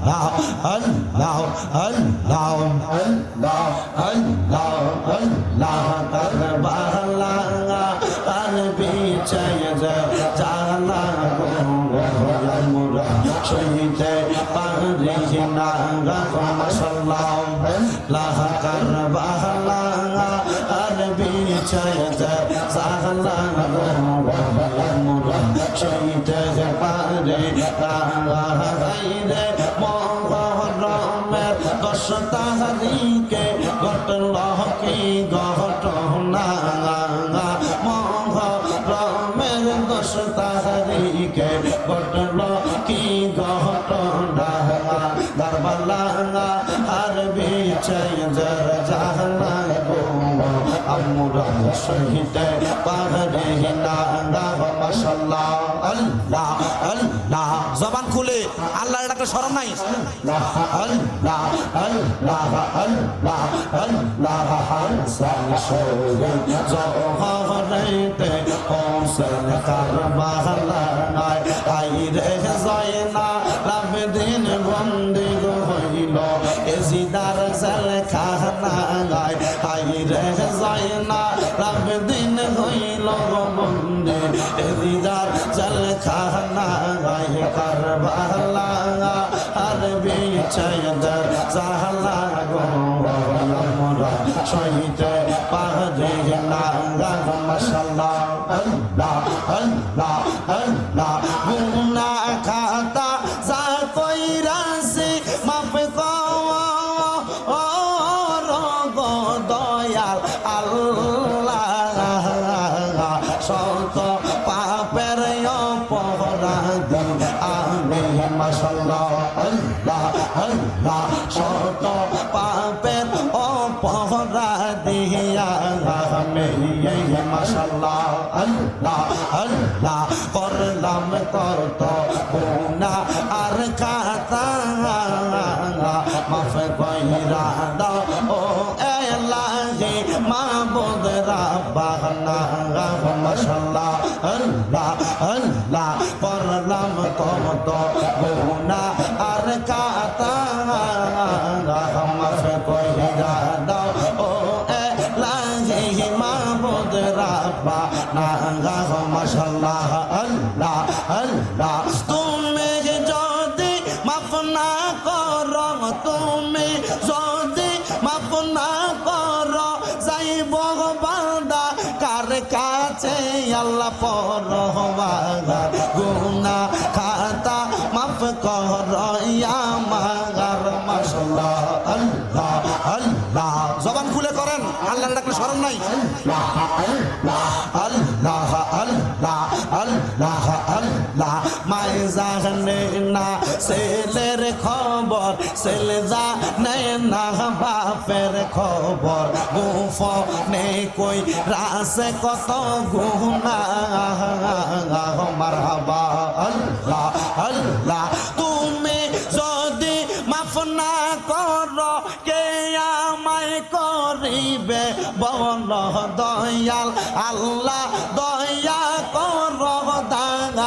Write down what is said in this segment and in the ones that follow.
আল্লাহ আল্লাহ আল্লাহ আল্লাহ আল্লাহ কারবালা আর বিছায় জালা আমরা সইতে পারি না মাশাআল্লাহ লাহ কারবালা আর বিছায় জালা আমরা সইতে পারি না রে মহরমের 10 তারিখে ঘটল কি ঘটনা মহরমের 10 তারিখে ঘটল কি ঘটনা কারবালা আর বিছায় জালা গো আমরা সইতে পারি না মাশাআল্লাহ আল্লাহ আল্লাহ জবান খুলে আল্লাহর ডাকে শরম নাই আল্লাহ আল্লাহ আল্লাহ আল্লাহ হাসান শোরে জহরাইতে হোসেন কারবালা আইরে জয়না লাবদিন বন্দি হইল এজিদার জলখানা আইরে জয়না লাবদিন হইল বন্দি এজিদার জলখানা কারবালা আর বিছায় জালা গো আমরা সইতে পারি না মাশাআল্লাহ আল্লাহ আল্লাহ আল্লাহ গুনাহ খাতা যা কইরাছি মাফ কর গো দয়াল আল্লাহ শত পাপের অপরাধী আমি মাশাআল্লাহ আল্লাহ আল্লাহ শত পাপের অপরাধী আমি মাশাআল্লাহ আল্লাহ আল্লাহ করলাম কত গুনাহ আর খাতা মাফ কইরা দাও ও এলাহি মাবুদ রাব্বানা মাশাআল্লাহ আল্লাহ আল্লাহ করলাম কত গুনাহ আর খাতা মাফ কইরা দাও ও এলাহি মাবুদ রাব্বানা মাশাআল্লাহ আল্লাহ আল্লাহ তুমি যদি মাফ না করো তুমি যদি মাফ না করো যাইব বান্দা কার কাছে আল্লাহ পরওয়ার গুনাহ খাতা মাফ করো আমার মাশাআল্লাহ আল্লাহ আল্লাহ জবান খুলে করেন আল্লাহর ডাকলে শরম নাই আল্লাহ আল্লাহ আল্লাহ আল্লাহ আল্লাহ মাই জানে না ছেলের খবর ছেলে জানে না বাপের খবর গোপনে কই রাসে কত গুনাহ মারহাবা আল্লাহ আল্লাহ তুমি যদি মাফ না করো কে আমায় করিবে বল দয়াল আল্লাহ দয়া করো দান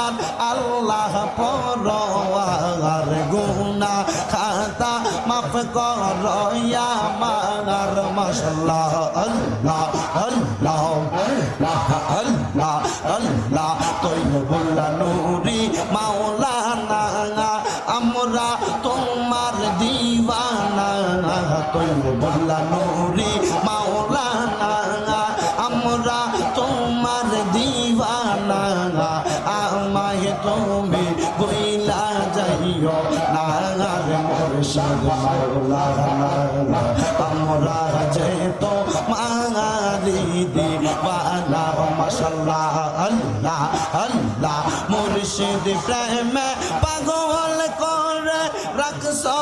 আল্লাহ পরওয়ার গুনাহ খাতা মাফ করো আমার মাশাআল্লাহ আল্লাহ আল্লাহ আল্লাহ আল্লাহ তৈয়বুল নূরি মাওলানা আমরা তোমার দিওয়ানা তৈয়বুল নূরি মাওলানা আমরা তোমার দিওয়ানা আমায় তুমি বইলা যাইও না রে মুর্শিদ মাওলানা আমরা যে তো মারি দিওয়ানা মাশাআল্লাহ আল্লাহ আল্লাহ মুর্শিদ প্রেমে পাগল করে রাখছো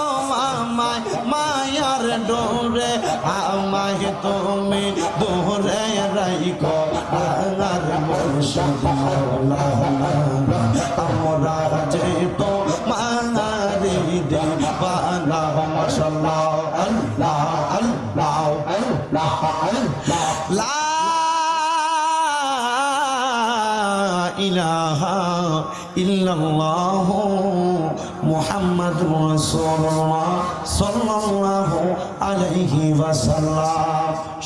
আমায় মায়ার ডোরে আমায় তুমি দূরে রাখো আর মুর্শিদ মাওলানা আমরা যে তো মারি দিওয়ানা মাশাআল্লাহ আল্লাহ আল্লাহ আল্লাহ লা ইলাহা ইল্লাল্লাহু মুহাম্মাদ মুহাম্মাদুর রাসূলুল্লাহ সাল্লাল্লাহু আলাইহি ওয়াসাল্লাম।